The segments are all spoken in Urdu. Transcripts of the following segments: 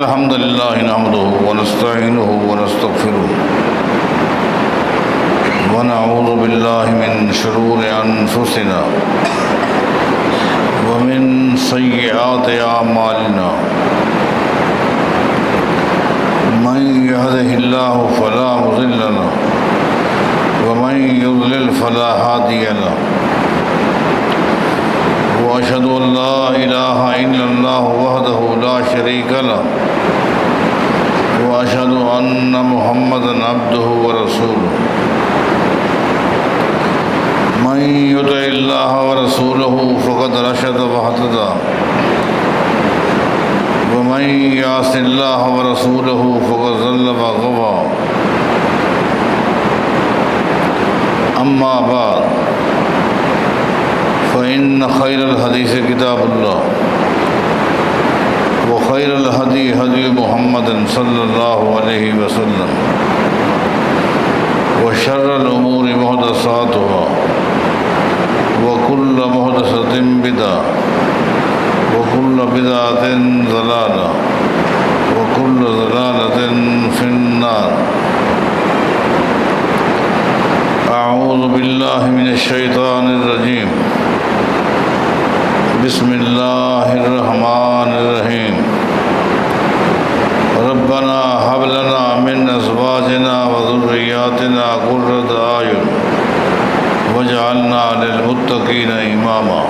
الحمد لله نحمده ونستعينه ونستغفره ونعوذ بالله من شرور أنفسنا ومن سيئات أعمالنا من يهده الله فلا مضل له ومن يضلل فلا هادي له وأشهد أن لا إله إلا الله وحده لا شريك له وأشهد أن محمدا عبده ورسوله من يطع الله ورسوله فقد رشد واهتدى ومن يعص الله ورسوله فقد ضل وغوى أما بعد فإن خير الحديث كتاب الله وخير الهدي هدي محمد صلى الله عليه وسلم وشر الأمور محدثاتها وكل محدثة بدعة وكل بدعة ضلالة وكل ضلالة في النار. أعوذ بالله من الشيطان الرجيم. بسم اللہ الرحمن الرحیم. ربنا هب لنا من ازواجنا وذرياتنا قرة اعین واجعلنا للمتقین اماما.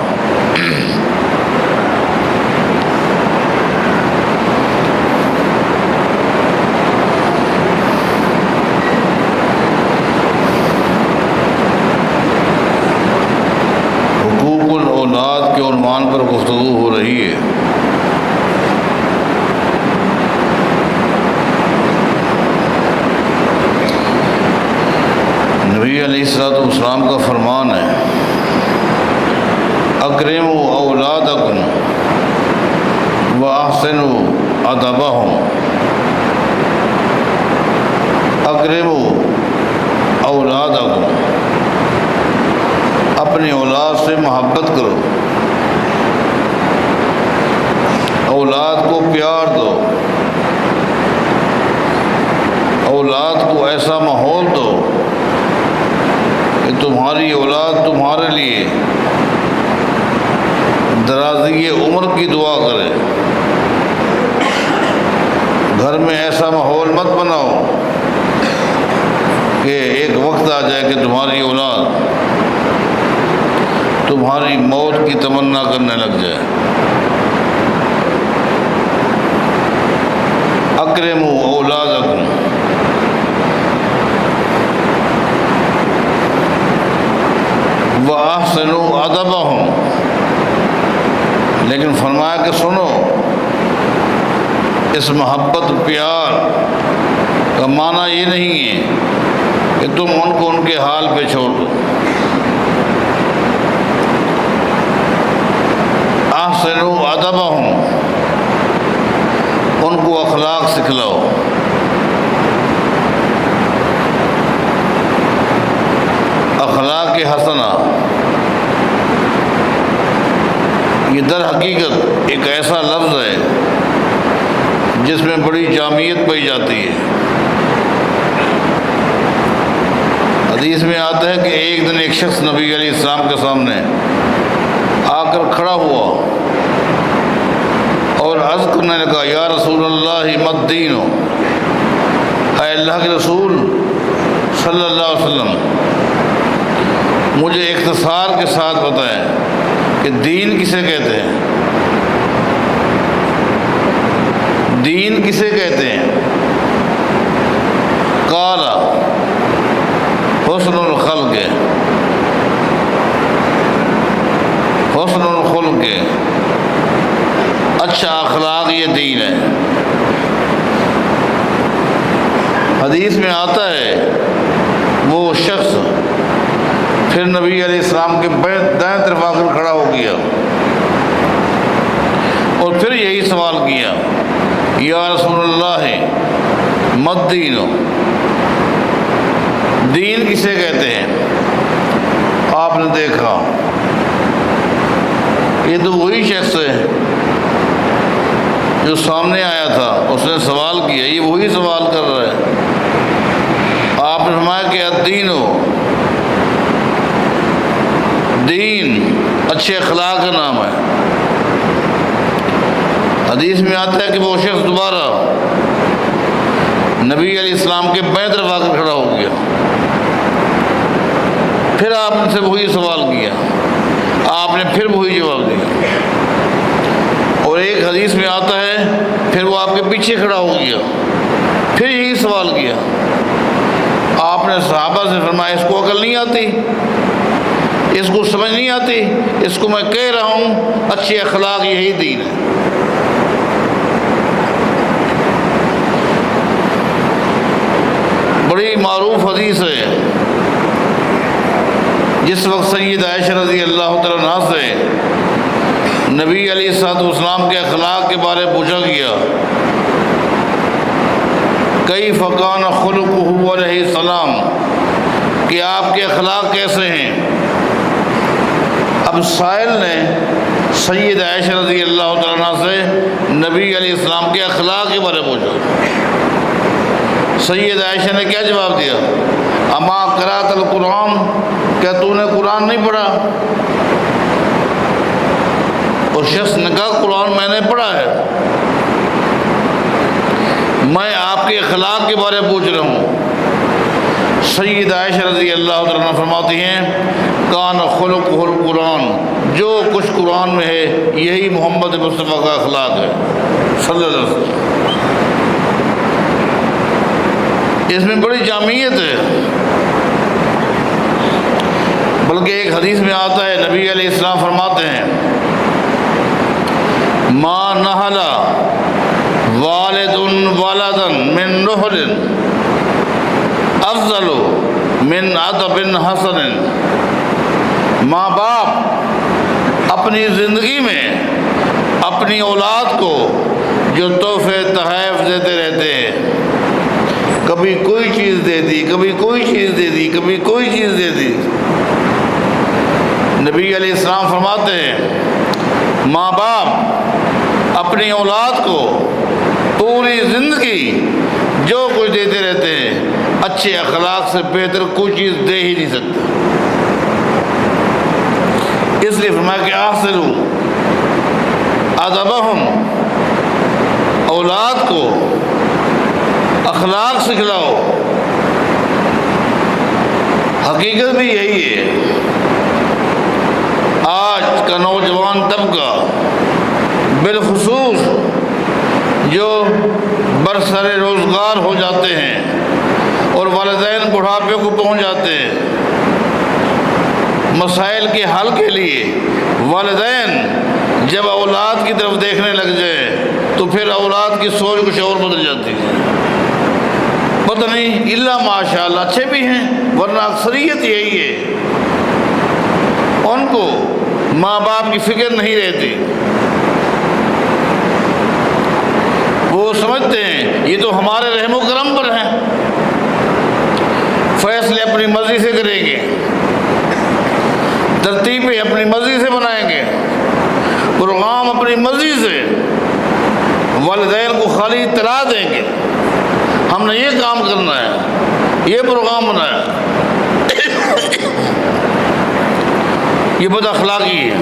اولاد کے عنوان پر گفتگو ہو رہی ہے. نبی علیہ السلام کا فرمان ہے اکرموا اولادکم واحسنوا ادبہم. اکرموا اولادکم، اپنی اولاد سے محبت کرو، اولاد کو پیار دو، اولاد کو ایسا ماحول دو کہ تمہاری اولاد تمہارے لیے درازی عمر کی دعا کرے. گھر میں ایسا ماحول مت بناؤ کہ ایک وقت آ جائے کہ تمہاری اولاد تمہاری موت کی تمنا کرنے لگ جائے. اکرموا اولادکم، واحسنوا ادبہم. لیکن فرمایا کہ سنو، اس محبت پیار کا معنی یہ نہیں ہے کہ تم ان کو ان کے حال پہ چھوڑ دو. احسنوا ادبہم، ان کو اخلاق سکھلاؤ. اخلاق حسنہ یہ در حقیقت ایک ایسا لفظ ہے جس میں بڑی جامعیت پائی جاتی ہے. حدیث میں آتا ہے کہ ایک دن ایک شخص نبی علیہ السلام کے سامنے آ کر کھڑا ہوا اور عرض کرنے لگا یا رسول اللہ ما الدین، اے اللہ کے رسول صلی اللہ علیہ وسلم مجھے اختصار کے ساتھ بتائیں کہ دین کسے کہتے ہیں، دین کسے کہتے ہیں. قال حسن الخلق، حسن الخلق، اچھا اخلاق یہ دین ہے. حدیث میں آتا ہے وہ شخص پھر نبی علیہ السلام کے دائیں طرف آ کر کھڑا ہو گیا اور پھر یہی سوال کیا یا رسول اللہ ما الدین، دین کسے کہتے ہیں. آپ نے دیکھا یہ تو وہی شخص ہے جو سامنے آیا تھا اس نے سوال کیا، یہ وہی سوال کر رہا ہے۔ آپ نے فرمایا کہ الدین دین اچھے اخلاق کا نام ہے۔ حدیث میں آتا ہے کہ وہ شخص دوبارہ نبی علیہ السلام کے بائیں طرف آ کر کھڑا ہو گیا، پھر آپ نے سے وہی سوال کیا، آپ نے پھر وہی جواب دیا، اور ایک حدیث میں آتا ہے پھر وہ آپ کے پیچھے کھڑا ہو گیا، پھر یہی سوال کیا۔ آپ نے صحابہ سے فرمایا اس کو عقل نہیں آتی، اس کو سمجھ نہیں آتی، اس کو میں کہہ رہا ہوں اچھے اخلاق یہی دین ہے۔ بڑی معروف حدیث ہے، جس وقت سید عائشہ رضی اللہ تعالیٰ عنہا سے نبی علیہ الصلوۃ والسلام کے اخلاق کے بارے پوچھا گیا، کیف کان خلقہ علیہ السلام، کہ آپ کے اخلاق کیسے ہیں۔ اب سائل نے سید عائشہ رضی اللہ تعالیٰ عنہ سے نبی علیہ السلام کے اخلاق کے بارے پوچھا۔ سید عائشہ نے کیا جواب دیا؟ اما قرأت القرآن، کیا تو نے قرآن نہیں پڑھا؟ اور شخص نے کہا قرآن میں نے پڑھا ہے، میں آپ کے اخلاق کے بارے پوچھ رہا ہوں۔ سید عائشہ رضی اللہ عنہ فرماتی ہیں کان خلقہ القرآن، جو کچھ قرآن میں ہے یہی محمد مصطفیٰ کا اخلاق ہے صلی اللہ علیہ وسلم۔ اس میں بڑی جامعیت ہے، بلکہ ایک حدیث میں آتا ہے نبی علیہ السلام فرماتے ہیں ما نہل والد ولدا من نہر افضل من ادب حسن، ماں باپ اپنی زندگی میں اپنی اولاد کو جو تحفے تحائف دیتے رہتے ہیں، کبھی کوئی چیز دے دی، کبھی کوئی چیز دے دی، کبھی کوئی چیز دے دی، نبی علیہ السلام فرماتے ہیں ماں باپ اپنی اولاد کو پوری زندگی جو کچھ دیتے رہتے ہیں، اچھے اخلاق سے بہتر کوئی چیز دے ہی نہیں سکتے۔ اس لیے فرمایا کہ احسنوا ادبہم، اولاد کو اخلاق سکھلاؤ۔ حقیقت بھی یہی ہے، آج کا نوجوان طبقہ بالخصوص جو برسر روزگار ہو جاتے ہیں اور والدین بڑھاپے کو پہنچ جاتے ہیں، مسائل کے حل کے لیے والدین جب اولاد کی طرف دیکھنے لگ جائے تو پھر اولاد کی سوچ کچھ اور بدل جاتی ہے۔ پتہ نہیں اللہ ماشاء اللہ اچھے بھی ہیں، ورنہ اکثریت یہی ہے، ان کو ماں باپ کی فکر نہیں رہتی، وہ سمجھتے ہیں یہ تو ہمارے رحم و کرم پر ہیں، فیصلے اپنی مرضی سے کریں گے، ترتیبیں اپنی مرضی سے بنائیں گے، پروگرام اپنی مرضی سے، والدین کو خالی اطلاع دیں گے ہم نے یہ کام کرنا ہے، یہ پروگرام بنایا۔ یہ بد اخلاقی ہے۔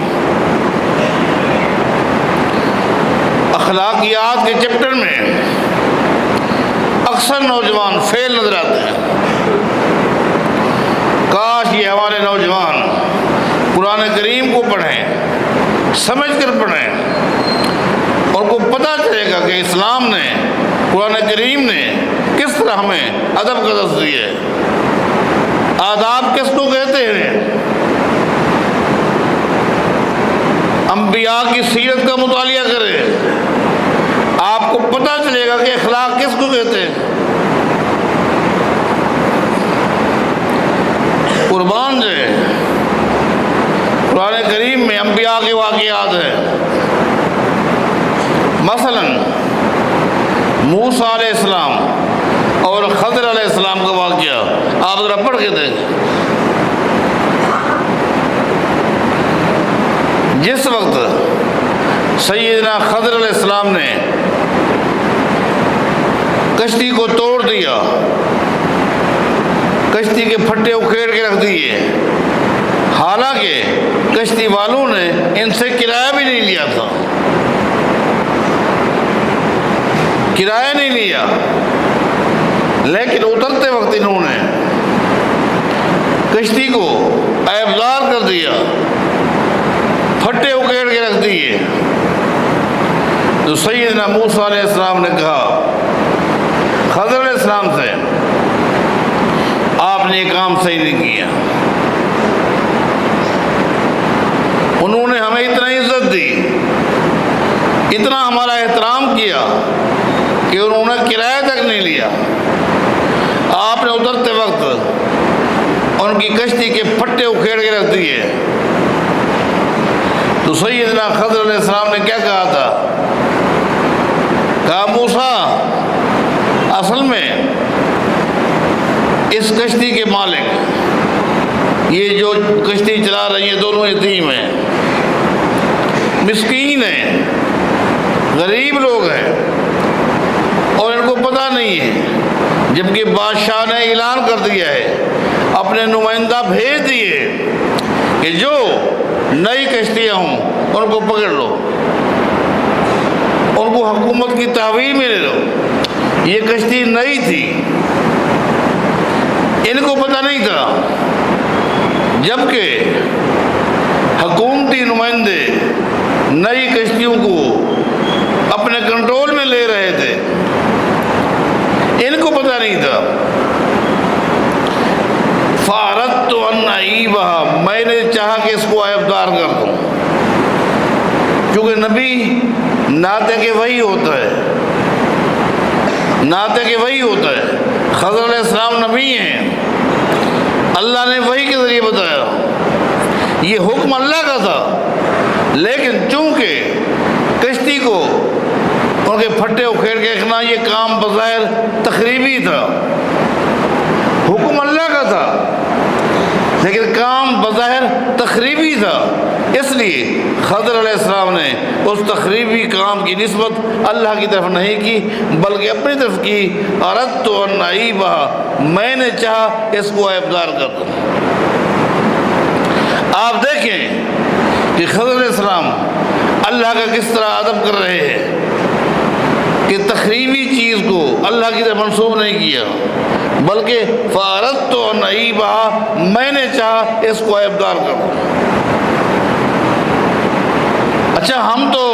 اخلاقیات کے چیپٹر میں اکثر نوجوان فیل نظر آتے ہیں۔ کاش یہ ہمارے نوجوان قرآن کریم کو پڑھیں، سمجھ کر پڑھیں، اور کو پتہ چلے گا کہ اسلام نے، قرآن کریم نے کس طرح ہمیں ادب کا درس دیا ہے۔ آداب کس کو کہتے ہیں؟ انبیاء کی سیرت کا مطالعہ کریں، آپ کو پتہ چلے گا کہ اخلاق کس کو کہتے ہیں۔ قربان جائے، قرآن کریم میں انبیاء کے واقعات ہیں۔ مثلا موسیٰ علیہ السلام اور خضر علیہ السلام کا واقعہ آپ ذرا پڑھ کے دیکھیں۔ جس وقت سیدنا خضر علیہ السلام نے کشتی کو توڑ دیا، کشتی کے پھٹے اکھیڑ کے رکھ دیے، حالانکہ کشتی والوں نے ان سے کرایہ بھی نہیں لیا تھا، کرایہ نہیں لیا، لیکن اترتے وقت انہوں نے کشتی کو عیبدار کر دیا، پھٹے اکھیڑ کے رکھ دیے۔ تو سیدنا موسیٰ علیہ السلام نے کہا خضر علیہ السلام سے، آپ نے یہ کام صحیح نہیں کیا، انہوں نے ہمیں اتنا عزت دی، اتنا ہمارا احترام کیا کہ انہوں نے کرایہ تک نہیں لیا، آپ نے اترتے وقت ان کی کشتی کے پھٹے اکھیڑ کے رکھ دیے۔ تو سیدنا خضر علیہ السلام نے کیا کہا تھا؟ کہا موسیٰ، اصل میں اس کشتی کے مالک، یہ جو کشتی چلا رہی ہیں دونوں یتیم ہیں، مسکین ہیں، غریب لوگ ہیں، اور ان کو پتہ نہیں ہے، جبکہ بادشاہ نے اعلان کر دیا ہے، اپنے نمائندہ بھیج دیے کہ جو نئی کشتیاں ہوں ان کو پکڑ لو، ان کو حکومت کی تحویل میں لے لو۔ یہ کشتی نئی تھی، ان کو پتہ نہیں تھا، جبکہ حکومتی نمائندے نئی کشتیوں کو اپنے کنٹرول میں لے رہے تھے، ان کو پتہ نہیں تھا۔ فَأَرَدْتُ أَنْ أَعِيبَهَا، میں نے چاہا کہ اس کو عیبدار کر دوں، کیونکہ نبی ناطق وحی ہوتا ہے، ناطق وحی ہوتا ہے۔ خضر علیہ السلام نبی ہیں، اللہ نے وحی کے ذریعے بتایا، یہ حکم اللہ کا تھا، لیکن چونکہ کشتی کو ان کے پھٹے اکھیڑ کے رکھنا یہ کام بظاہر تخریبی تھا، حکم اللہ کا تھا لیکن کام بظاہر تخریبی تھا، اس لیے خضر علیہ السلام نے اس تخریبی کام کی نسبت اللہ کی طرف نہیں کی بلکہ اپنی طرف کی۔ اردت ان اعیبها، میں نے چاہا اس کو عیبدار کر دوں۔ آپ دیکھیں کہ خضر علیہ السلام اللہ کا کس طرح ادب کر رہے ہیں کہ تخریبی چیز کو اللہ کی طرف منسوب نہیں کیا بلکہ فَأَرَدْتُ أَنْ أَعِيبَهَا، میں نے چاہا اس کو عیبدار کر دوں۔ اچھا، ہم تو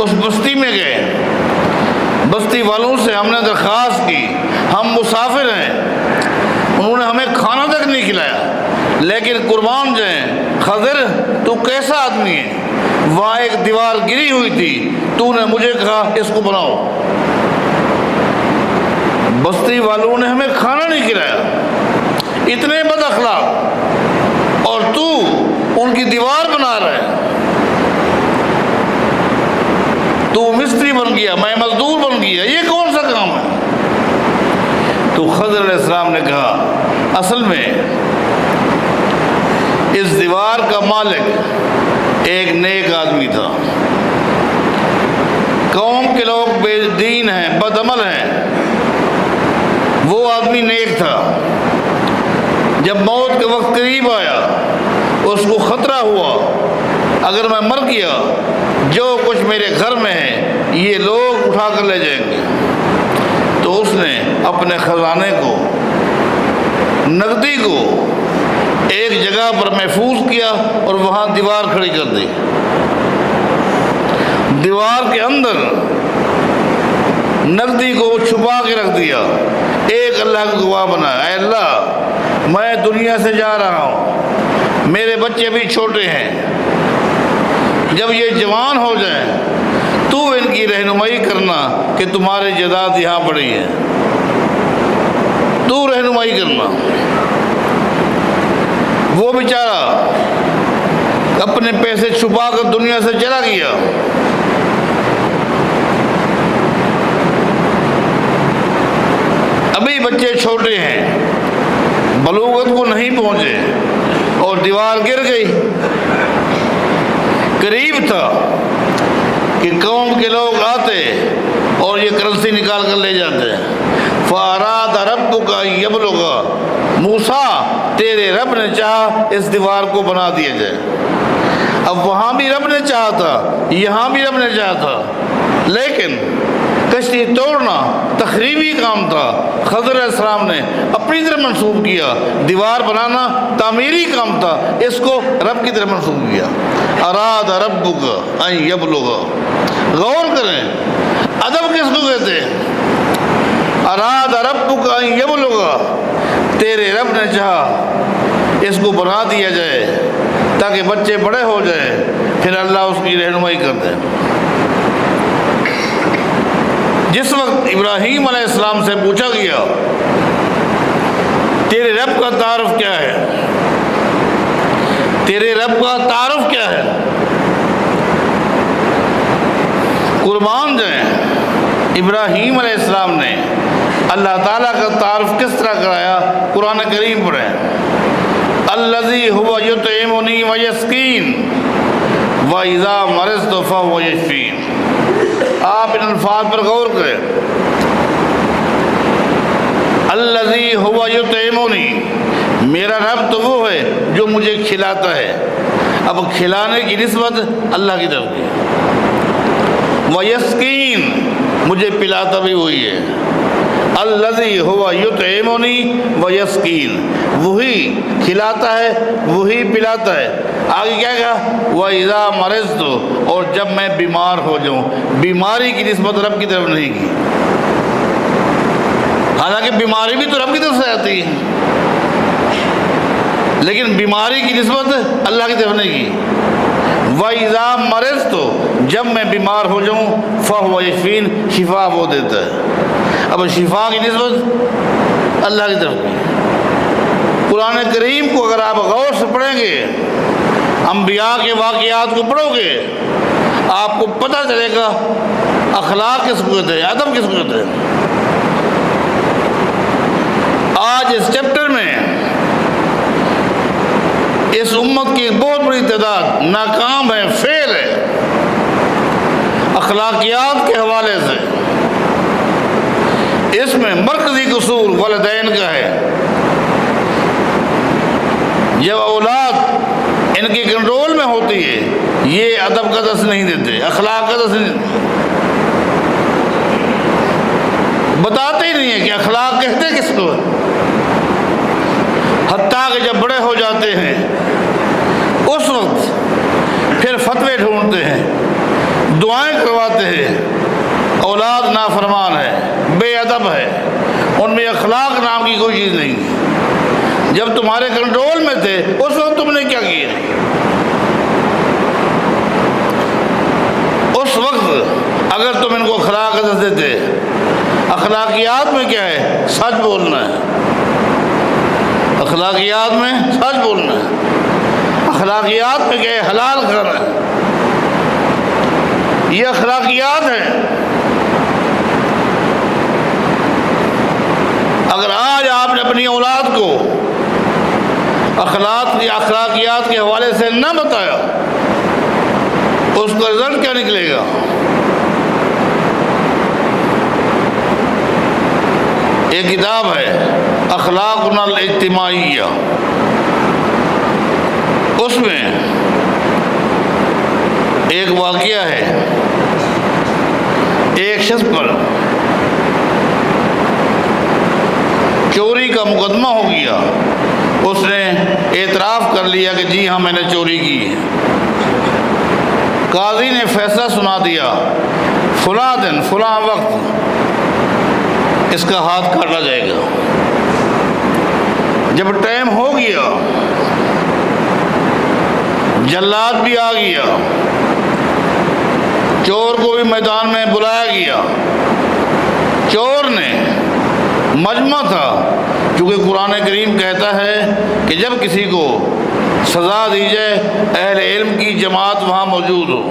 اس بستی میں گئے، بستی والوں سے ہم نے درخواست کی، ہم مسافر ہیں، انہوں نے ہمیں کھانا تک نہیں کھلایا، لیکن قربان جائیں خضر تو کیسا آدمی ہے، وہاں ایک دیوار گری ہوئی تھی، تو نے مجھے کہا اس کو بناؤ۔ بستی والوں نے ہمیں کھانا نہیں کھلایا، اتنے بد اخلاق، اور تو ان کی دیوار بنا رہا ہے، تو مستری بن گیا، میں مزدور بن گیا، یہ کون سا کام ہے؟ تو خضر علیہ السلام نے کہا اصل میں اس دیوار کا مالک ایک نیک آدمی تھا، قوم کے لوگ بے دین ہیں، بد عمل ہیں، وہ آدمی نیک تھا۔ جب موت کے وقت قریب آیا، اس کو خطرہ ہوا اگر میں مر گیا جو کچھ میرے گھر میں ہے یہ لوگ اٹھا کر لے جائیں گے، تو اس نے اپنے خزانے کو، نقدی کو ایک جگہ پر محفوظ کیا اور وہاں دیوار کھڑی کر دی، دیوار کے اندر نقدی کو چھپا کے رکھ دیا، ایک اللہ کا گواہ بنا، اے اللہ میں دنیا سے جا رہا ہوں، میرے بچے بھی چھوٹے ہیں، جب یہ جوان ہو جائیں تو ان کی رہنمائی کرنا کہ تمہاری جائیداد یہاں پڑی ہے، تو رہنمائی کرنا۔ وہ بیچارہ اپنے پیسے چھپا کر دنیا سے چلا گیا۔ ابھی بچے چھوٹے ہیں، بلوغت کو نہیں پہنچے، اور دیوار گر گئی۔ قریب تھا کہ قوم کے لوگ آتے اور یہ کرنسی نکال کر لے جاتے ہیں، فَأَرَادَ رَبُّكَ أَن يَبْلُغَ، موسیٰ تیرے رب نے چاہا اس دیوار کو بنا دیا جائے۔ اب وہاں بھی رب نے چاہا تھا، یہاں بھی رب نے چاہا تھا، لیکن کشتی توڑنا تخریبی کام تھا، خضر علیہ السلام نے اپنی طرف منسوب کیا، دیوار بنانا تعمیری کام تھا، اس کو رب کی طرف منسوب کیا۔ اراد ربک ان یبلغ، غور کریں ادب کس کو کہتے ہیں؟ اراد ربک ان یبلغ، تیرے رب نے چاہا اس کو بنا دیا جائے تاکہ بچے بڑے ہو جائیں، پھر اللہ اس کی رہنمائی کر دے۔ جس وقت ابراہیم علیہ السلام سے پوچھا گیا تیرے رب کا تعارف کیا ہے، تیرے رب کا تعارف کیا ہے، قربان جائیں ابراہیم علیہ السلام نے اللہ تعالیٰ کا تعارف کس طرح کرایا؟ قرآن کریم پڑھیں، الذی هو یطعمنی ویسقین واذا مرضت فهو یشفین۔ آپ ان الفاظ پر غور کریں، الذی هو یطعمنی، میرا رب تو وہ ہے جو مجھے کھلاتا ہے، اب کھلانے کی نسبت اللہ کی طرف کی، ویسقین، مجھے پلاتا بھی وہی ہے، الذی هو یطعمنی ویسقین، وہی کھلاتا ہے وہی پلاتا ہے۔ آگے کیا کہا؟ وَإِذَا مَرِضْتُ، اور جب میں بیمار ہو جاؤں، بیماری کی نسبت رب کی طرف نہیں کی، حالانکہ بیماری بھی تو رب کی طرف سے آتی ہے، لیکن بیماری کی نسبت اللہ کی طرف نہیں کی۔ وَإِذَا مَرِضْتُ، جب میں بیمار ہو جاؤں، فَهُوَ يَشْفِينِ، شفا وہ دیتا ہے، اب شفا کی نسبت اللہ کی طرف کی۔ قرآن کریم کو اگر آپ غور سے پڑھیں گے، انبیاء کے واقعات کو پڑھو گے، آپ کو پتہ چلے گا اخلاق کس کو کہتے ہیں، ادب کس کو کہتے ہیں۔ آج اس چیپٹر میں اس امت کی بہت بڑی تعداد ناکام ہے، فیل ہے اخلاقیات کے حوالے سے۔ اس میں مرکزی قصور والدین کا ہے، جب اولاد ان کے کنٹرول میں ہوتی ہے یہ ادب کا درس نہیں دیتے، اخلاق کا درس نہیں دیتے، بتاتے ہی نہیں ہیں کہ اخلاق کہتے کس کو ہے۔ حتیٰ کہ جب بڑے ہو جاتے ہیں اس وقت پھر فتوے ڈھونڈتے ہیں، دعائیں کرواتے ہیں، اولاد نافرمان ہے، بے ادب ہے، ان میں اخلاق نام کی کوئی چیز نہیں ہے۔ جب تمہارے کنٹرول میں تھے اس وقت تم نے کیا کیا؟ اس وقت اگر تم ان کو اخلاق درس دیتے، اخلاقیات میں کیا ہے؟ سچ بولنا ہے، اخلاقیات میں سچ بولنا ہے، اخلاقیات میں کیا ہے؟ حلال کھانا ہے، یہ اخلاقیات ہیں۔ اگر آج آپ نے اپنی اولاد کو اخلاقیات کے حوالے سے نہ بتایا، اس کا رزلٹ کیا نکلے گا؟ ایک کتاب ہے اخلاقنا الاجتماعیہ، اس میں ایک واقعہ ہے، ایک شخص پر چوری کا مقدمہ ہو گیا، اس نے اعتراف کر لیا کہ جی ہاں میں نے چوری کی ہے۔ قاضی نے فیصلہ سنا دیا، فلاں دن فلاں وقت اس کا ہاتھ کاٹا جائے گا۔ جب ٹائم ہو گیا، جلاد بھی آ گیا، چور کو بھی میدان میں بلایا گیا، چور نے مجمع تھا، چونکہ قرآن کریم کہتا ہے کہ جب کسی کو سزا دی جائے اہل علم کی جماعت وہاں موجود ہو،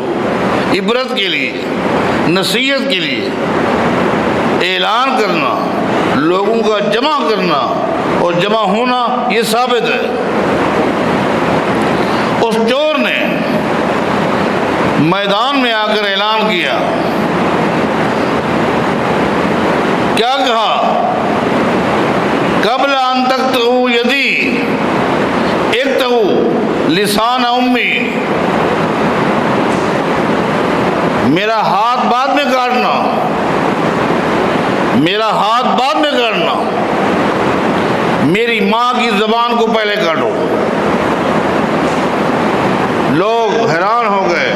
عبرت کے لیے، نصیحت کے لیے، اعلان کرنا، لوگوں کا جمع کرنا اور جمع ہونا یہ ثابت ہے۔ اس چور نے میدان میں آ کر اعلان کیا، کیا کہا قبل ان تقطعوا یدی اقطعوا لسان امی، میرا ہاتھ بعد میں کاٹنا، میرا ہاتھ بعد میں کاٹنا، میری ماں کی زبان کو پہلے کاٹو۔ لوگ حیران ہو گئے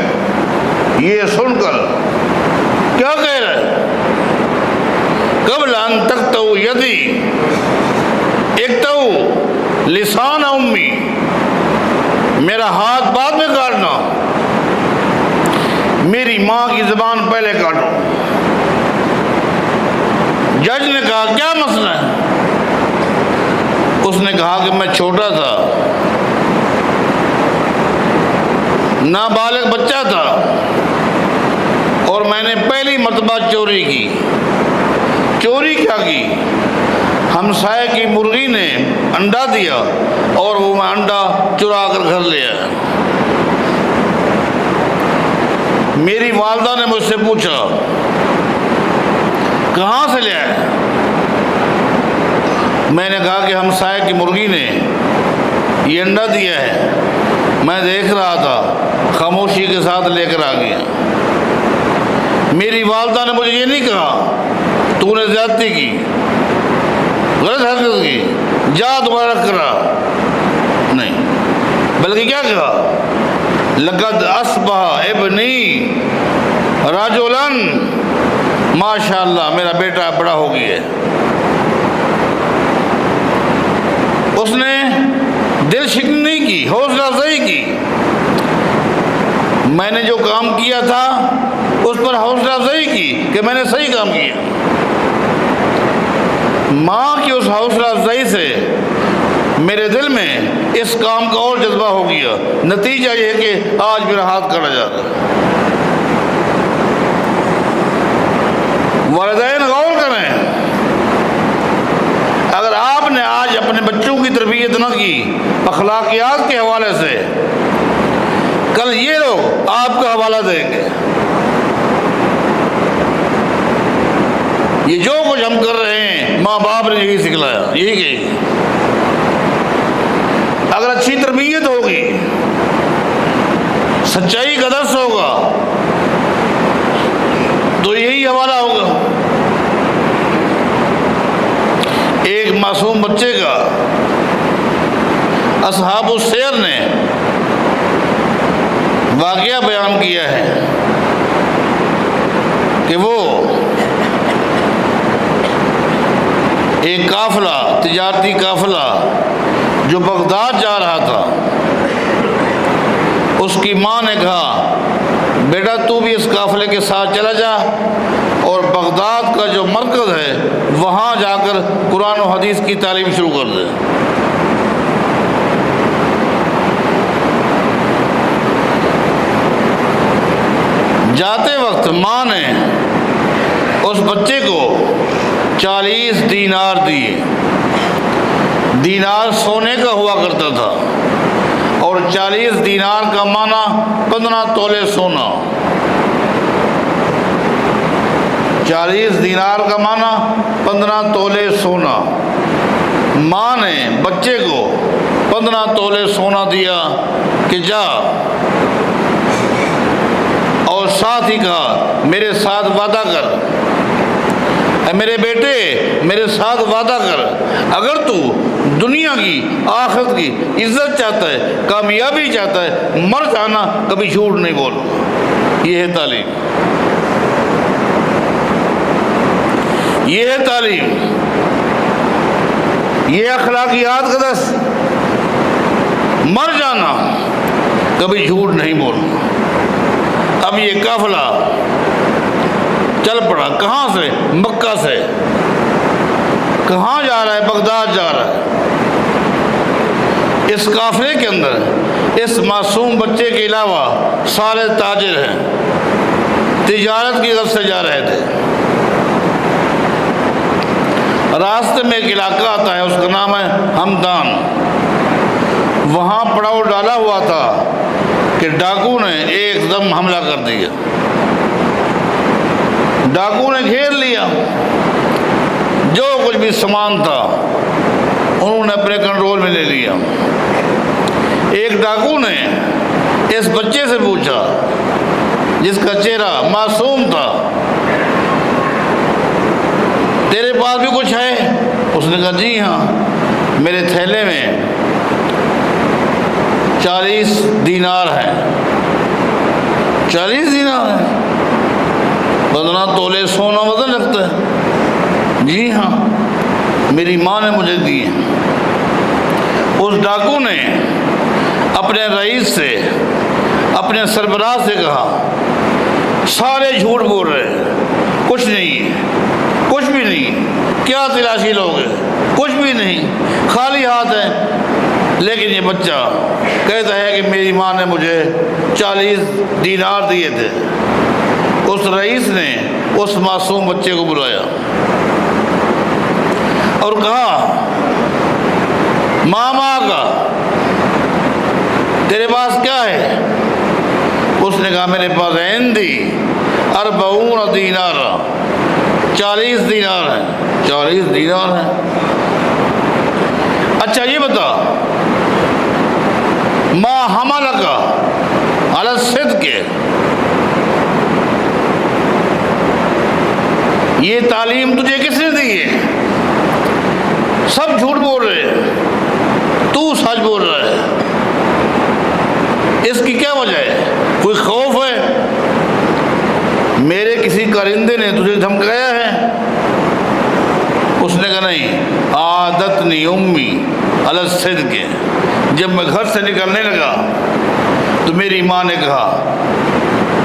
یہ سن کر، کیا کہہ رہے؟ قبل ان تقطعوا یدی اقطعوا لسان امی، میرا ہاتھ بعد میں کاٹنا، میری ماں کی زبان پہلے کاٹو۔ جج نے کہا کیا مسئلہ ہے؟ اس نے کہا کہ میں چھوٹا تھا، نابالغ بچہ تھا، اور میں نے پہلی مرتبہ چوری کی۔ چوری کیا کی؟ ہمسائے کی مرغی نے انڈا دیا اور وہ میں انڈا چرا کر گھر لے آیا۔ میری والدہ نے مجھ سے پوچھا کہاں سے لے آئے؟ میں نے کہا کہ ہمسائے کی مرغی نے یہ انڈا دیا ہے، میں دیکھ رہا تھا، خاموشی کے ساتھ لے کر آ گیا۔ میری والدہ نے مجھے یہ نہیں کہا تو نے زیادتی کی، غلط حرکت کی، جا دوبارہ کرا، نہیں، بلکہ کیا کہا؟ لقد اصبح ابنی رجلا، ماشاء اللہ میرا بیٹا بڑا ہو گیا ہے۔ اس نے دل شکنی نہیں کی، حوصلہ افزائی کی۔ میں نے جو کام کیا تھا اس پر حوصلہ افزائی کی کہ میں نے صحیح کام کیا۔ ماں کی اس حوصلہ افزائی سے میرے دل میں اس کام کا اور جذبہ ہو گیا۔ نتیجہ یہ ہے کہ آج میرا ہاتھ کاٹا جا رہا ہے۔ والدین غور کریں، اگر آپ نے آج اپنے بچوں کی تربیت نہ کی اخلاقیات کے حوالے سے، کل یہ لوگ آپ کا حوالہ دیں گے۔ یہ جو کچھ ہم کر رہے ہیں ماں باپ نے یہی سکھلایا، یہی کہ اگر اچھی تربیت ہوگی، سچائی کا درس ہوگا تو یہی حوالہ ہوگا۔ ایک معصوم بچے کا اصحاب السیر نے واقعہ بیان کیا ہے کہ وہ ایک قافلہ، تجارتی قافلہ جو بغداد جا رہا تھا، اس کی ماں نے کہا بیٹا تو بھی اس قافلے کے ساتھ چلا جا اور بغداد کا جو مرکز ہے وہاں جا کر قرآن و حدیث کی تعلیم شروع کر دے۔ جاتے وقت ماں نے اس بچے کو 40 دینار دیے۔ دینار سونے کا ہوا کرتا تھا اور 40 دینار کا معنی 15 تولے سونا۔ 40 دینار کا معنی 15 تولے سونا۔ ماں نے بچے کو 15 تولے سونا دیا کہ جا، اور ساتھ ہی کہا میرے ساتھ وعدہ کر، اے میرے بیٹے میرے ساتھ وعدہ کر، اگر تو دنیا کی آخرت کی عزت چاہتا ہے، کامیابی چاہتا ہے، مر جانا کبھی جھوٹ نہیں بول۔ یہ ہے تعلیم، یہ ہے تعلیم، یہ اخلاقیات کا درس۔ مر جانا کبھی جھوٹ نہیں بولنا۔ اب یہ قافلہ چل پڑا، کہاں سے؟ مکہ سے۔ کہاں جا رہا ہے؟ بغداد جا رہا ہے۔ اس قافلے کے اندر اس معصوم بچے کے علاوہ سارے تاجر ہیں، تجارت کی غرض سے جا رہے تھے۔ راستے میں ایک علاقہ آتا ہے، اس کا نام ہے ہمدان۔ وہاں پڑاؤ ڈالا ہوا تھا کہ ڈاکو نے ایک دم حملہ کر دیا۔ ڈاکو نے گھیر لیا، جو کچھ بھی سامان تھا انہوں نے اپنے کنٹرول میں لے لیا۔ ایک ڈاکو نے اس بچے سے پوچھا جس کا چہرہ معصوم تھا، تیرے پاس بھی کچھ ہے؟ اس نے کہا جی ہاں، میرے تھیلے میں 40 دینار ہیں۔ 40 دینار ہیں؟ 15 تولے سونا وزن رکھتا ہے؟ جی ہاں، میری ماں نے مجھے دیے۔ اس ڈاکو نے اپنے رئیس سے، اپنے سربراہ سے کہا سارے جھوٹ بول رہے ہیں، کچھ نہیں، کچھ بھی نہیں، کیا تلاشی لوگے؟ کچھ بھی نہیں، خالی ہاتھ ہے۔ لیکن یہ بچہ کہتا ہے کہ میری ماں نے مجھے 40 دینار دیے تھے۔ اس رئیس نے اس معصوم بچے کو بلایا اور کہا ماما کا تیرے پاس کیا ہے؟ اس نے کہا میرے پاس عندی 40 دینار، 40 دینار ہیں۔ 40 دینار ہیں؟ اچھا یہ بتا، ما حملک علی الصدق، یہ تعلیم تجھے کس نے دی ہے؟ سب جھوٹ بول رہے ہیں، تو سچ بول رہا ہے، اس کی کیا وجہ ہے؟ کوئی خوف ہے؟ میرے کسی کارندے نے تجھے دھمکایا ہے؟ اس نے کہا نہیں، عادتنی امی علی الصدق، جب میں گھر سے نکلنے لگا تو میری ماں نے کہا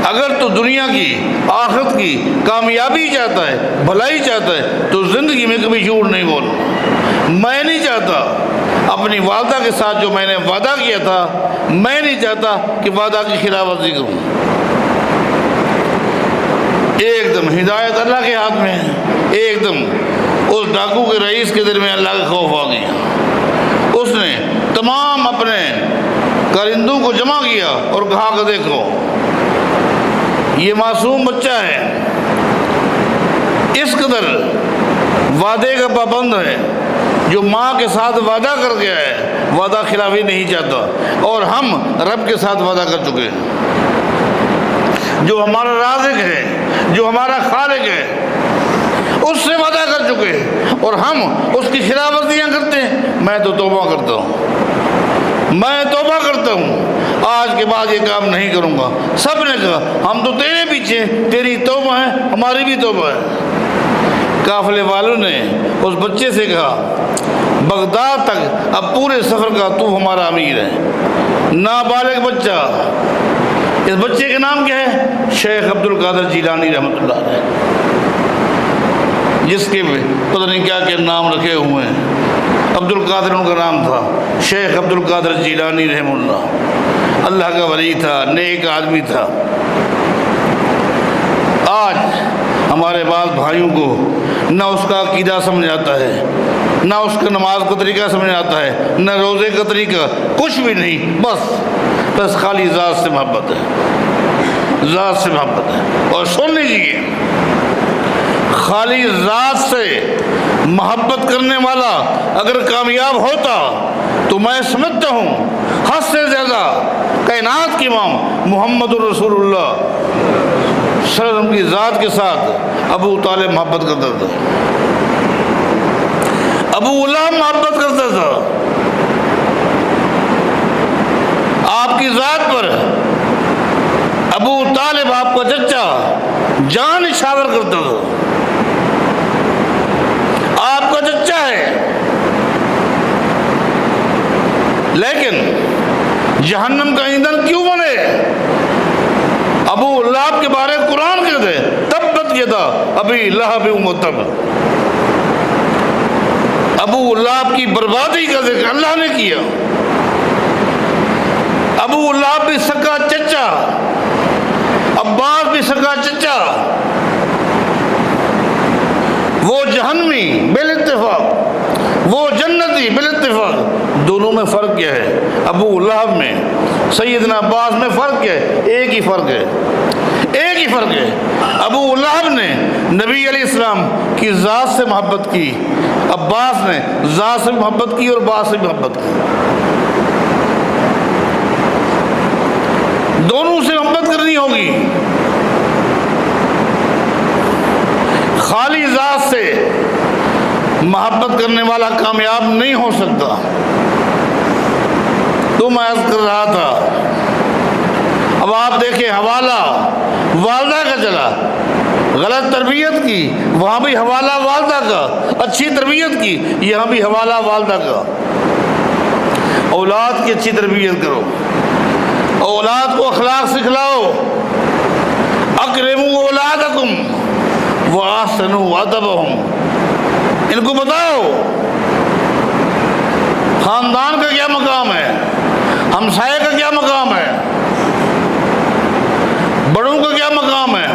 اگر تو دنیا کی، آخرت کی کامیابی چاہتا ہے، بھلائی چاہتا ہے تو زندگی میں کبھی جھوٹ نہیں بول۔ میں نہیں چاہتا اپنی والدہ کے ساتھ جو میں نے وعدہ کیا تھا، میں نہیں چاہتا کہ وعدہ کی خلاف ورزی کروں۔ ایک دم ہدایت اللہ کے ہاتھ میں ہے، ایک دم اس ڈاکو کے رئیس کے دل میں اللہ کا خوف آ گیا۔ اس نے تمام اپنے کارندوں کو جمع کیا اور کہا کہ دیکھو یہ معصوم بچہ ہے، اس قدر وعدے کا پابند ہے، جو ماں کے ساتھ وعدہ کر گیا ہے، وعدہ خلافی نہیں چاہتا، اور ہم رب کے ساتھ وعدہ کر چکے ہیں، جو ہمارا رازق ہے، جو ہمارا خالق ہے، اس سے وعدہ کر چکے ہیں، اور ہم اس کی خلاف ورزیاں کرتے ہیں۔ میں تو توبہ کرتا ہوں، میں توبہ کرتا ہوں، آج کے بعد یہ کام نہیں کروں گا۔ سب نے کہا ہم تو تیرے پیچھے، تیری توبہ ہے، ہماری بھی توبہ ہے۔ قافلے والوں نے اس بچے سے کہا بغداد تک اب پورے سفر کا تو ہمارا امیر ہے۔ نابالغ بچہ، اس بچے کا نام کیا ہے؟ شیخ عبد القادر جیلانی رحمۃ اللہ علیہ، جس کے پتہ نہیں کیا کیا نام رکھے ہوئے ہیں۔ عبد القادر ان کا نام تھا، شیخ عبد القادر جیلانی رحمہ اللہ، اللہ کا ولی تھا، نیک آدمی تھا۔ آج ہمارے بعض بھائیوں کو نہ اس کا عقیدہ سمجھ آتا ہے، نہ اس کا نماز کا طریقہ سمجھ آتا ہے، نہ روزے کا طریقہ، کچھ بھی نہیں، بس خالی ذات سے محبت ہے، ذات سے محبت ہے۔ اور سن لیجیے، خالی ذات سے محبت کرنے والا اگر کامیاب ہوتا تو میں سمجھتا ہوں حد سے زیادہ کائنات کے امام محمد الرسول اللہ صلی اللہ علیہ وسلم کی ذات کے ساتھ ابو طالب محبت کرتا تھا، ابو لہب محبت کرتا تھا، آپ کی ذات پر ابو طالب آپ کا چچا جان نچھاور کرتا تھا، آپ کا چچا ہے، لیکن جہنم کا ایندھن کیوں بنے؟ ابو لہب کے بارے قرآن کہتے ہیں تبت یدا ابی لہب و تب، ابو لہب کی بربادی کا ذکر اللہ نے کیا۔ ابو لہب بھی سکا چچا، عباس بھی سکا چچا، وہ جہنمی بالاتفاق، وہ جنتی بالاتفاق، دونوں میں فرق کیا ہے؟ ابو لہب میں، سیدنا عباس میں فرق کیا ہے؟ ایک ہی فرق ہے، ایک ہی فرق ہے، ابو لہب نے نبی علیہ السلام کی ذات سے محبت کی، عباس نے ذات سے محبت کی اور باس سے محبت کی، دونوں سے محبت کرنی ہوگی۔ خالی ذات سے محبت کرنے والا کامیاب نہیں ہو سکتا۔ تو میں عرض کر رہا تھا، اب آپ دیکھیں حوالہ والدہ کا چلا، غلط تربیت کی، وہاں بھی حوالہ والدہ کا، اچھی تربیت کی، یہاں بھی حوالہ والدہ کا۔ اولاد کی اچھی تربیت کرو، اولاد کو اخلاق سکھلاؤ، اکرموا اولادکم واحسنوا ادبہم، ان کو بتاؤ خاندان کا کیا مقام ہے، ہمسائے کا کیا مقام ہے، بڑوں کا کیا مقام ہے،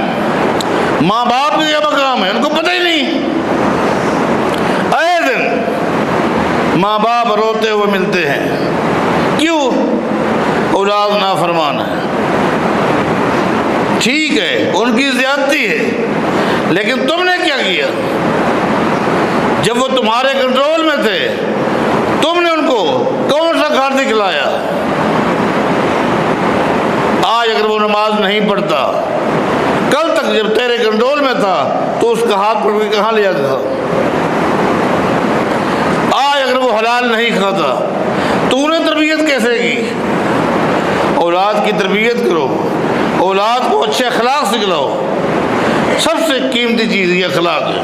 ماں باپ کا کیا مقام ہے، ان کو پتہ ہی نہیں۔ اے دن ماں باپ روتے ہوئے ملتے ہیں، کیوں؟ اولاد نافرمان ہے، ٹھیک ہے ان کی زیادتی ہے، لیکن تم نے کیا کیا؟ جب وہ تمہارے کنٹرول میں تھے تم نے ان کو کون سا گھر دکھلایا؟ آج اگر وہ نماز نہیں پڑھتا، کل تک جب تیرے کنٹرول میں تھا تو اس کا ہاتھ پکڑ کے کہاں لے جاتا تھا؟ آج اگر وہ حلال نہیں کھاتا تو نے تربیت کیسے کی؟ اولاد کی تربیت کرو، اولاد کو اچھے اخلاق سکھلاؤ۔ سب سے قیمتی چیز یہ اخلاق ہے،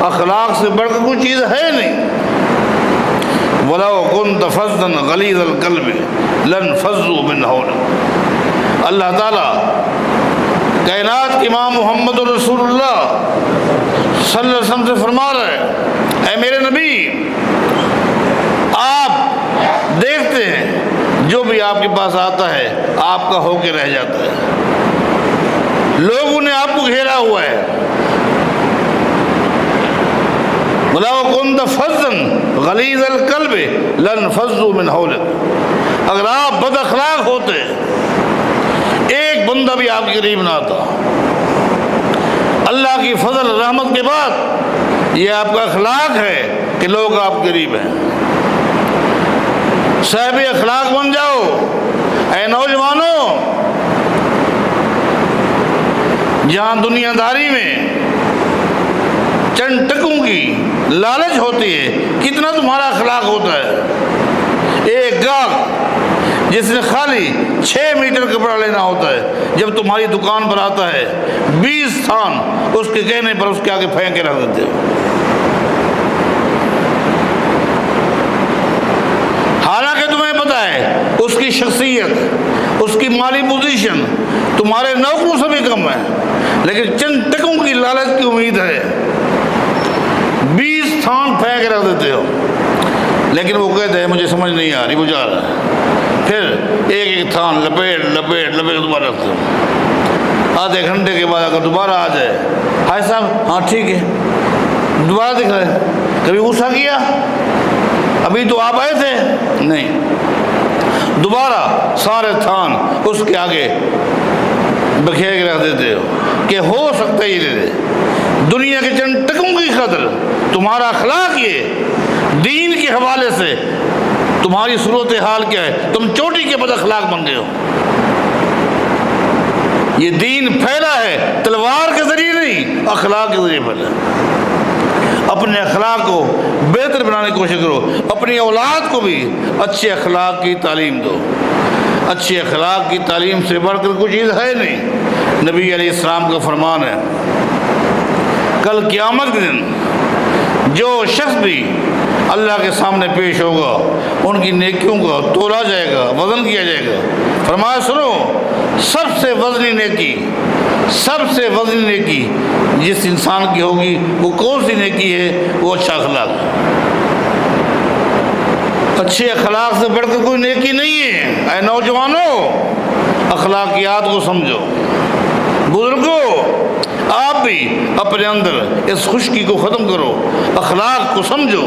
اخلاق سے بڑھ کر کوئی چیز ہے نہیں۔ وَلَوْ كُنْتَ فَظًّا غَلِيظَ الْقَلْبِ لَانفَضُّوا مِنْ حَوْلِكَ۔ اللہ تعالیٰ کائنات کے امام محمد رسول اللہ صلی اللہ علیہ وسلم سے فرما رہا ہے، اے میرے نبی، آپ دیکھتے ہیں جو بھی آپ کے پاس آتا ہے آپ کا ہو کے رہ جاتا ہے، لوگوں نے آپ کو گھیرا ہوا ہے۔ وَلَوْ كُنْتَ فَظًّا غَلِيظَ الْقَلْبِ لَانفَضُّوا مِنْ حَوْلِكَ۔ اگر آپ بد اخلاق ہوتے ایک بندہ بھی آپ کے قریب نہ آتا۔ اللہ کی فضل رحمت کے بعد یہ آپ کا اخلاق ہے کہ لوگ آپ کے قریب ہیں۔ صاحب اخلاق بن جاؤ۔ اے نوجوانوں، جہاں دنیا داری میں چند ٹکوں کی لالچ ہوتی ہے، کتنا تمہارا اخلاق ہوتا ہے۔ ایک گاہک جس نے خالی 6 میٹر کپڑا لینا ہوتا ہے، جب تمہاری دکان پر آتا ہے 20 تھان اس کے کہنے پر اس کے آگے پھینک کے رکھ دیتے ہو، حالانکہ تمہیں پتہ ہے اس کی شخصیت، اس کی مالی پوزیشن تمہارے نوکروں سے بھی کم ہے، لیکن چند ٹکوں کی لالچ کی امید ہے 20 تھان پھینک رکھ دیتے ہو۔ لیکن وہ کہتے ہیں مجھے سمجھ نہیں آ رہی، وہ جا رہا ہے، پھر ایک ایک تھان لپیٹ دوبارہ رکھتے ہو۔ آدھے گھنٹے کے بعد اگر دوبارہ آ جائے، ہائے صاحب ہاں ٹھیک ہے، دوبارہ دکھ رہے، کبھی غصہ کیا؟ ابھی تو آپ آئے تھے نہیں، دوبارہ سارے تھان اس کے آگے بکھیر کے رکھ دیتے ہو کہ ہو سکتا ہے یہ لے لے۔ دنیا کے چند ٹکوں کی خاطر تمہارا اخلاق یہ دین کے حوالے سے تمہاری صورتحال کیا ہے؟ تم چوٹی کے بد اخلاق بن گئے ہو۔ یہ دین پھیلا ہے تلوار کے ذریعے نہیں، اخلاق کے ذریعے پھیلا ہے۔ اپنے اخلاق کو بہتر بنانے کی کوشش کرو، اپنی اولاد کو بھی اچھے اخلاق کی تعلیم دو۔ اچھے اخلاق کی تعلیم سے بڑھ کر کوئی چیز ہے نہیں۔ نبی علیہ السلام کا فرمان ہے، کل قیامت کے دن جو شخص بھی اللہ کے سامنے پیش ہوگا ان کی نیکیوں کا تولا جائے گا، وزن کیا جائے گا۔ فرمایا سنو، سب سے وزنی نیکی جس انسان کی ہوگی وہ کون سی نیکی ہے؟ وہ اچھا اخلاق ہے۔ اچھے اخلاق سے بڑھ کر کوئی نیکی نہیں ہے۔ اے نوجوانوں، اخلاقیات کو سمجھو۔ بزرگوں، آپ بھی اپنے اندر اس خشکی کو ختم کرو، اخلاق کو سمجھو،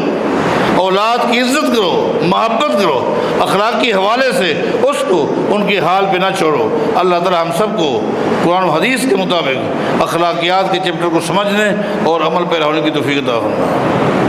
اولاد کی عزت کرو، محبت کرو، اخلاق کے حوالے سے اس کو ان کے حال پہ نہ چھوڑو۔ اللہ تعالی ہم سب کو قرآن و حدیث کے مطابق اخلاقیات کے چیپٹر کو سمجھنے اور عمل پیرا ہونے کی توفیق عطا فرمائے۔